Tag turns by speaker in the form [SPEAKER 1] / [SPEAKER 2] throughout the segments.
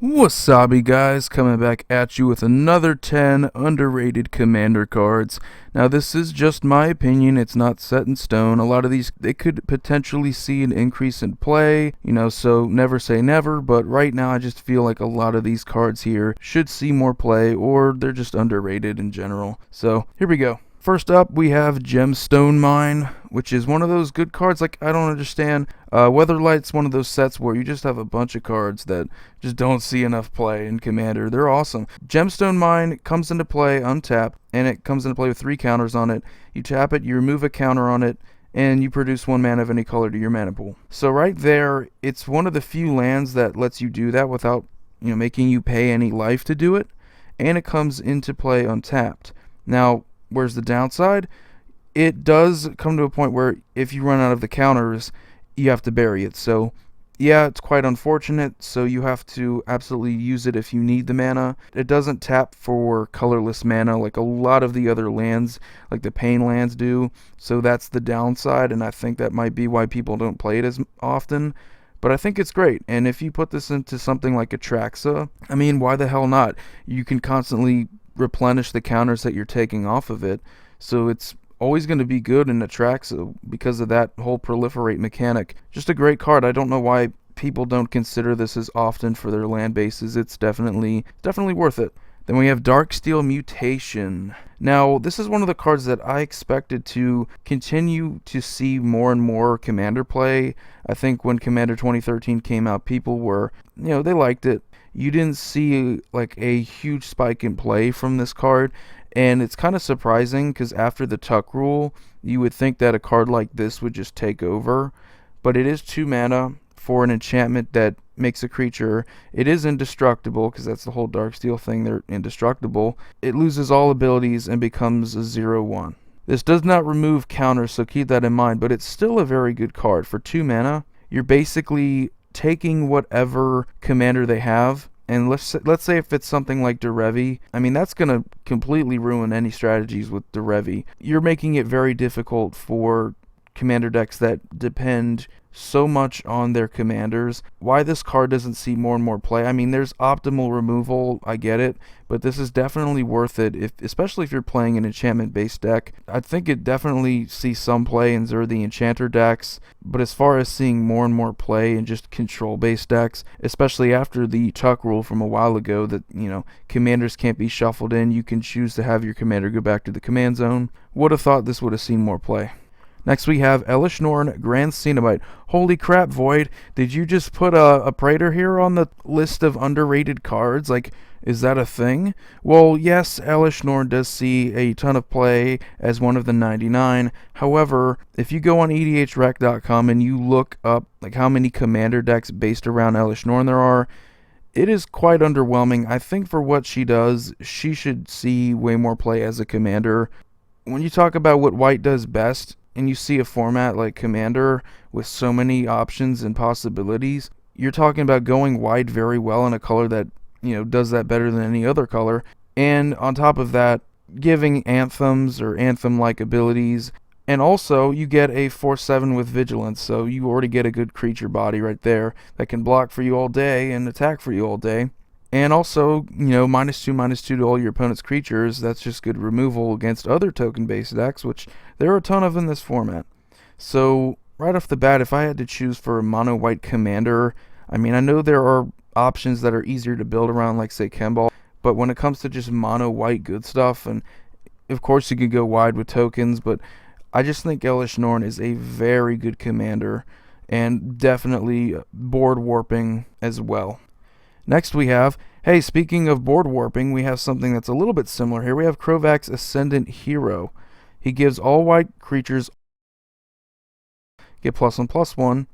[SPEAKER 1] Wasabi guys, coming back at you with another 10 underrated commander cards. Now this is just my opinion, it's not set in stone. A lot of these, they could potentially see an increase in play, so never say never, but right now I just feel like a lot of these cards here should see more play, or they're just underrated in general. So here we go. First up, we have Gemstone Mine, which is one of those good cards. Like, I don't understand. Weatherlight's one of those sets where you just have a bunch of cards that just don't see enough play in Commander. They're awesome. Gemstone Mine comes into play untapped, and it comes into play with 3 counters on it. You tap it, you remove a counter on it, and you produce 1 mana of any color to your mana pool. So right there, it's one of the few lands that lets you do that without, making you pay any life to do it, and it comes into play untapped. Now, where's the downside? It does come to a point where if you run out of the counters, you have to bury it. So, yeah, it's quite unfortunate. So you have to absolutely use it if you need the mana. It doesn't tap for colorless mana like a lot of the other lands, like the Pain lands do. So that's the downside, and I think that might be why people don't play it as often. But I think it's great, and if you put this into something like Atraxa, I mean, why the hell not? You can constantly replenish the counters that you're taking off of it, so it's always going to be good in Atraxa because of that whole proliferate mechanic. Just a great card. I don't know why people don't consider this as often for their land bases. It's definitely worth it. Then we have Darksteel Mutation. Now, this is one of the cards that I expected to continue to see more and more Commander play. I think when Commander 2013 came out, people were, they liked it. You didn't see like a huge spike in play from this card, and it's kind of surprising because after the Tuck rule, you would think that a card like this would just take over, but it is 2 mana for an enchantment that makes a creature. It is indestructible because that's the whole Darksteel thing, they're indestructible. It loses all abilities and becomes a 0/1. This does not remove counters, so keep that in mind, but it's still a very good card. For 2 mana, you're basically taking whatever commander they have, and let's say if it's something like Derevi, I mean, that's going to completely ruin any strategies with Derevi. You're making it very difficult for commander decks that depend so much on their commanders. Why this card doesn't see more and more play? I mean, there's optimal removal, I get it, but this is definitely worth it, especially if you're playing an enchantment-based deck. I think it definitely sees some play in Zur the Enchanter decks, but as far as seeing more and more play in just control-based decks, especially after the Tuck rule from a while ago that, commanders can't be shuffled in, you can choose to have your commander go back to the command zone. Would have thought this would have seen more play. Next we have Elesh Norn, Grand Cenobite. Holy crap, Void. Did you just put a Praetor here on the list of underrated cards? Like, is that a thing? Well, yes, Elesh Norn does see a ton of play as one of the 99. However, if you go on edhrec.com and you look up like how many commander decks based around Elesh Norn there are, it is quite underwhelming. I think for what she does, she should see way more play as a commander. When you talk about what white does best, and you see a format like Commander with so many options and possibilities, you're talking about going wide very well in a color that, does that better than any other color. And on top of that, giving anthems or anthem-like abilities. And also, you get a 4/7 with Vigilance, so you already get a good creature body right there that can block for you all day and attack for you all day. And also, -2/-2 to all your opponent's creatures. That's just good removal against other token-based decks, which there are a ton of in this format. So, right off the bat, if I had to choose for a mono-white commander, I mean, I know there are options that are easier to build around, like, say, Kemball, but when it comes to just mono-white good stuff, and of course you could go wide with tokens, but I just think Elesh Norn is a very good commander, and definitely board warping as well. Next we have, hey, speaking of board warping, we have something that's a little bit similar here. We have Krovak's Ascendant Hero. He gives all white creatures get +1/+1,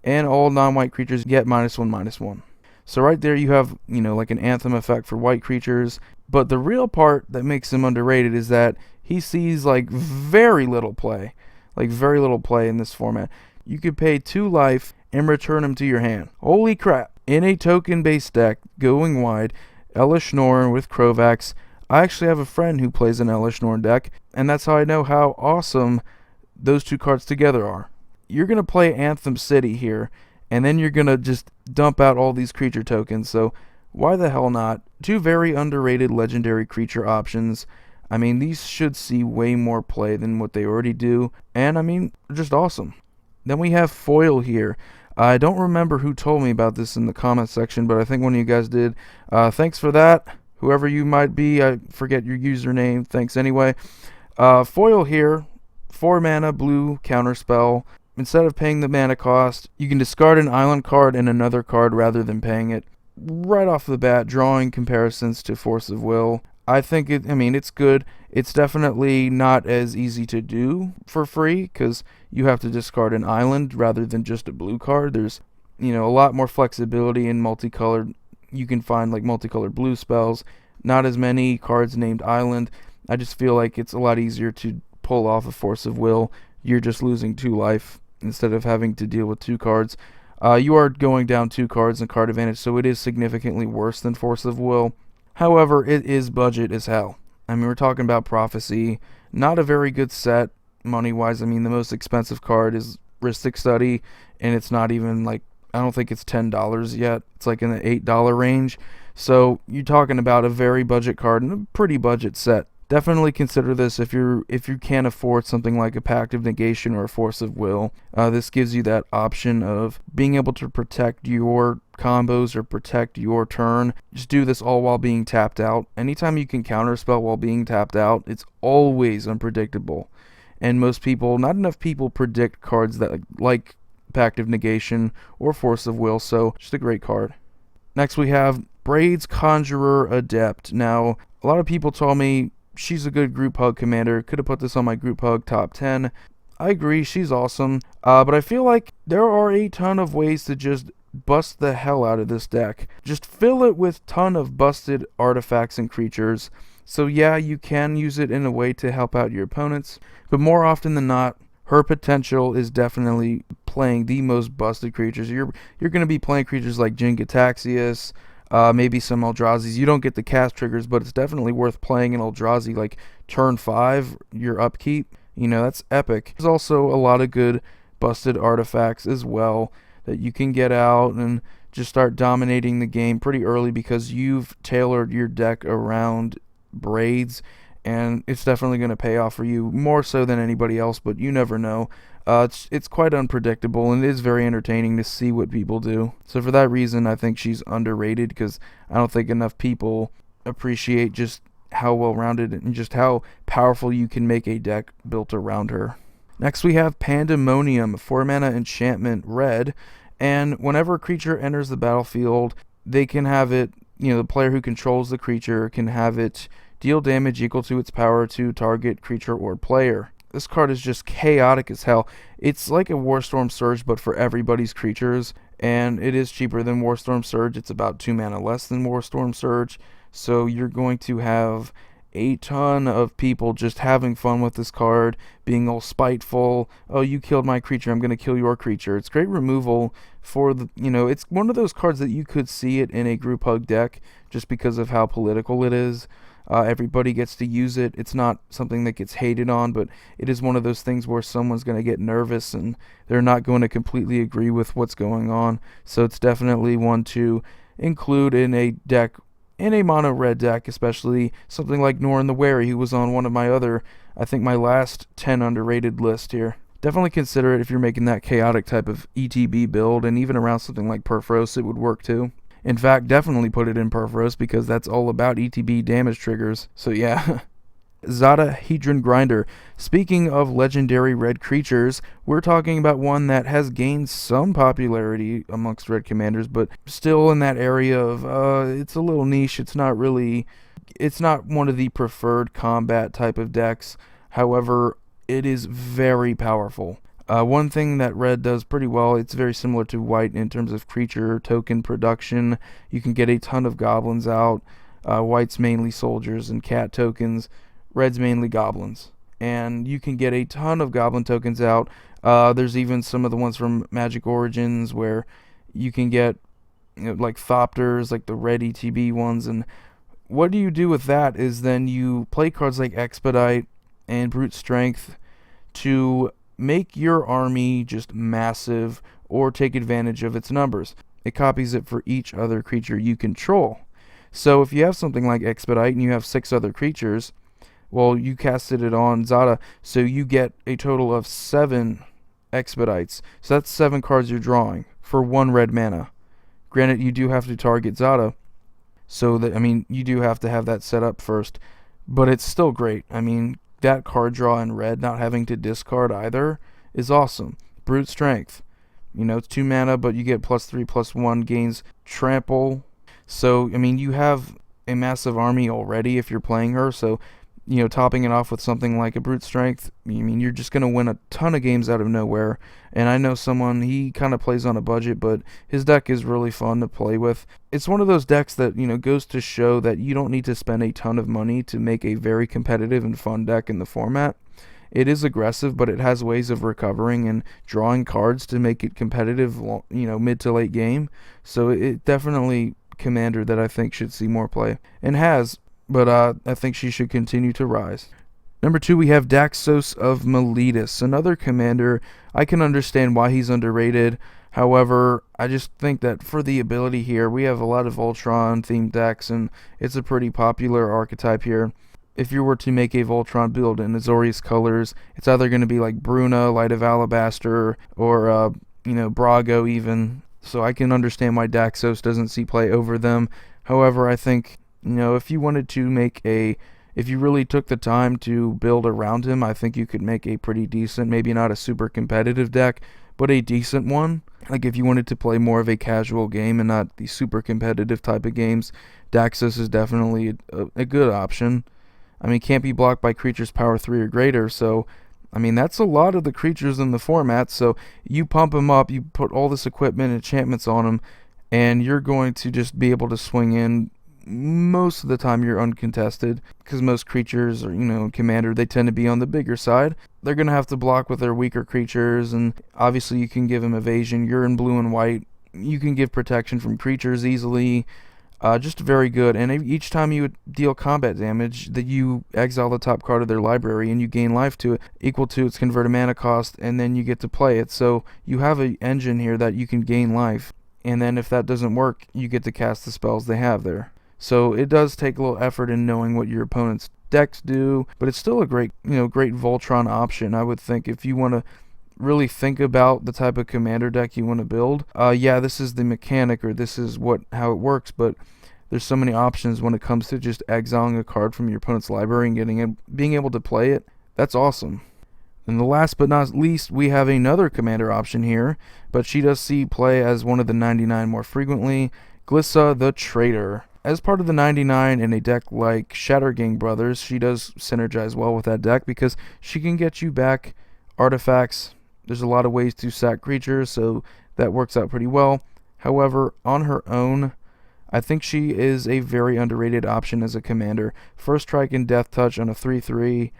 [SPEAKER 1] and all non-white creatures get -1/-1. So right there you have, like an anthem effect for white creatures. But the real part that makes him underrated is that he sees like very little play in this format. You could pay 2 life and return him to your hand. Holy crap. In a token-based deck, going wide, Elesh Norn with Krovak's. I actually have a friend who plays an Elesh Norn deck, and that's how I know how awesome those 2 cards together are. You're going to play Anthem City here, and then you're going to just dump out all these creature tokens. So Why the hell not? Two very underrated legendary creature options. I mean, these should see way more play than what they already do, and I mean, just awesome. Then we have foil here. I don't remember who told me about this in the comment section, but I think one of you guys did. Thanks for that. Whoever you might be, I forget your username. Thanks anyway. Foil here, 4 mana blue counterspell. Instead of paying the mana cost, you can discard an island card and another card rather than paying it. Right off the bat, drawing comparisons to Force of Will. I think it's good. It's definitely not as easy to do for free because you have to discard an island rather than just a blue card. There's, a lot more flexibility in multicolored. You can find like multicolored blue spells. Not as many cards named island. I just feel like it's a lot easier to pull off a Force of Will. You're just losing 2 life instead of having to deal with 2 cards. You are going down 2 cards in card advantage, so it is significantly worse than Force of Will. However, it is budget as hell. I mean, we're talking about Prophecy. Not a very good set, money-wise. I mean, the most expensive card is Rhystic Study, and it's not even, I don't think it's $10 yet. It's in the $8 range. So, you're talking about a very budget card and a pretty budget set. Definitely consider this if you can't afford something like a Pact of Negation or a Force of Will. This gives you that option of being able to protect your combos or protect your turn. Just do this all while being tapped out. Anytime you can counterspell while being tapped out, it's always unpredictable. And most people, not enough people predict cards that like Pact of Negation or Force of Will, so just a great card. Next we have Braids, Conjurer, Adept. Now, a lot of people told me she's a good group hug commander. Could have put this on my group hug top 10. I agree, she's awesome. But I feel like there are a ton of ways to just bust the hell out of this deck. Just fill it with ton of busted artifacts and creatures. So yeah, you can use it in a way to help out your opponents. But more often than not, her potential is definitely playing the most busted creatures. You're going to be playing creatures like Jin-Gitaxias, maybe some Eldrazi's. You don't get the cast triggers, but it's definitely worth playing an Eldrazi turn 5, your upkeep. That's epic. There's also a lot of good busted artifacts as well that you can get out and just start dominating the game pretty early because you've tailored your deck around Braids, and it's definitely going to pay off for you more so than anybody else, but you never know. It's quite unpredictable, and it is very entertaining to see what people do. So for that reason, I think she's underrated because I don't think enough people appreciate just how well-rounded and just how powerful you can make a deck built around her. Next we have Pandemonium, 4 mana enchantment, red, and whenever a creature enters the battlefield, they can have it, the player who controls the creature can have it deal damage equal to its power to target creature or player. This card is just chaotic as hell. It's like a Warstorm Surge, but for everybody's creatures, and it is cheaper than Warstorm Surge. It's about 2 mana less than Warstorm Surge, so you're going to have a ton of people just having fun with this card, being all spiteful. Oh, you killed my creature, I'm going to kill your creature. It's great removal for the, it's one of those cards that you could see it in a group hug deck just because of how political it is. Everybody gets to use it. It's not something that gets hated on, but it is one of those things where someone's going to get nervous and they're not going to completely agree with what's going on. So it's definitely one to include in a deck, in a mono red deck, especially something like Norn the Wary, who was on one of my other, I think my last 10 underrated list here. Definitely consider it if you're making that chaotic type of ETB build, and even around something like Perforos it would work too. In fact, definitely put it in Perforos because that's all about ETB damage triggers. So yeah. Zada, Hedron Grinder. Speaking of legendary red creatures, we're talking about one that has gained some popularity amongst red commanders, but still in that area of, it's a little niche. It's not one of the preferred combat type of decks. However, it is very powerful. One thing that red does pretty well, it's very similar to white in terms of creature token production. You can get a ton of goblins out. White's mainly soldiers and cat tokens. Red's mainly goblins. And you can get a ton of goblin tokens out. There's even some of the ones from Magic Origins where you can get like Thopters, like the red ETB ones. And what do you do with that is then you play cards like Expedite and Brute Strength to make your army just massive or take advantage of its numbers. it copies it for each other creature you control. So if you have something like Expedite and you have 6 other creatures, well, you casted it on Zada, so you get a total of 7 Expedites. So that's 7 cards you're drawing for 1 red mana. Granted, you do have to target Zada, so that, I mean, you do have to have that set up first, but it's still great. I mean, that card draw in red, not having to discard either, is awesome. Brute Strength. You know, it's 2 mana, but you get +3/+1, gains trample. So, I mean, you have a massive army already if you're playing her, so, you know, topping it off with something like a Brute Strength, I mean, you're just going to win a ton of games out of nowhere. And I know someone, he kind of plays on a budget, but his deck is really fun to play with. It's one of those decks that, you know, goes to show that you don't need to spend a ton of money to make a very competitive and fun deck in the format. It is aggressive, but it has ways of recovering and drawing cards to make it competitive, you know, mid to late game. So it definitely commander that I think should see more play, and has, but I think she should continue to rise. Number 2, we have Daxos of Meletis, another commander. I can understand why he's underrated. However, I just think that for the ability here, we have a lot of Voltron themed decks, and it's a pretty popular archetype here. If you were to make a Voltron build in Azorius colors, it's either going to be like Bruna, Light of Alabaster, or you know, Brago even. So I can understand why Daxos doesn't see play over them. However, I think, you know, if you wanted to make if you really took the time to build around him, I think you could make a pretty decent, maybe not a super competitive deck, but a decent one. Like if you wanted to play more of a casual game and not the super competitive type of games, Daxos is definitely a good option. I mean, can't be blocked by creatures power 3 or greater, so I mean, that's a lot of the creatures in the format. So you pump him up, you put all this equipment and enchantments on him, and you're going to just be able to swing in. Most of the time you're uncontested, because most creatures, or, you know, commander, they tend to be on the bigger side. They're going to have to block with their weaker creatures, and obviously you can give them evasion. You're in blue and white. You can give protection from creatures easily. Just very good. And each time you deal combat damage, that you exile the top card of their library and you gain life to it, equal to its converted mana cost, and then you get to play it. So you have an engine here that you can gain life, and then if that doesn't work, you get to cast the spells they have there. So it does take a little effort in knowing what your opponent's decks do, but it's still a great, you know, great Voltron option, I would think, if you want to really think about the type of commander deck you want to build. Yeah, this is the mechanic, or this is how it works, but there's so many options when it comes to just exiling a card from your opponent's library and being able to play it. That's awesome. And the last but not least, we have another commander option here, but she does see play as one of the 99 more frequently, Glissa the Traitor. As part of the 99 in a deck like Shattergang Brothers, she does synergize well with that deck because she can get you back artifacts. There's a lot of ways to sack creatures, so that works out pretty well. However, on her own, I think she is a very underrated option as a commander. First strike and death touch on a 3/3.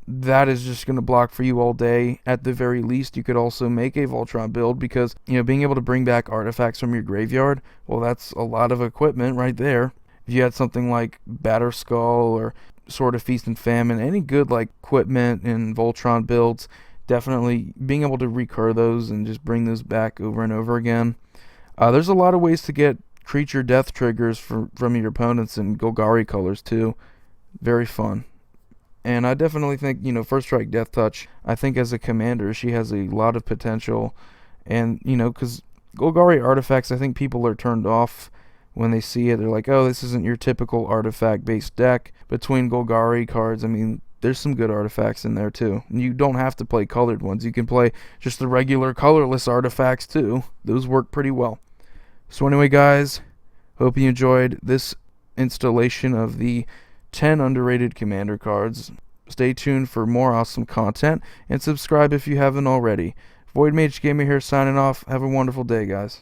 [SPEAKER 1] That is just going to block for you all day. At the very least, you could also make a Voltron build because, you know, being able to bring back artifacts from your graveyard, well, that's a lot of equipment right there. If you had something like Batterskull or Sword of Feast and Famine, any good like equipment and Voltron builds, definitely being able to recur those and just bring those back over and over again. There's a lot of ways to get creature death triggers from your opponents in Golgari colors too. Very fun. And I definitely think, you know, First Strike Death Touch, I think as a commander, she has a lot of potential. And, you know, because Golgari artifacts, I think people are turned off when they see it. They're like, oh, this isn't your typical artifact-based deck. Between Golgari cards, I mean, there's some good artifacts in there, too. And you don't have to play colored ones. You can play just the regular colorless artifacts, too. Those work pretty well. So anyway, guys, hope you enjoyed this installation of the 10 underrated commander cards. Stay tuned for more awesome content, and subscribe if you haven't already. Void Mage Gamer here signing off. Have a wonderful day, guys.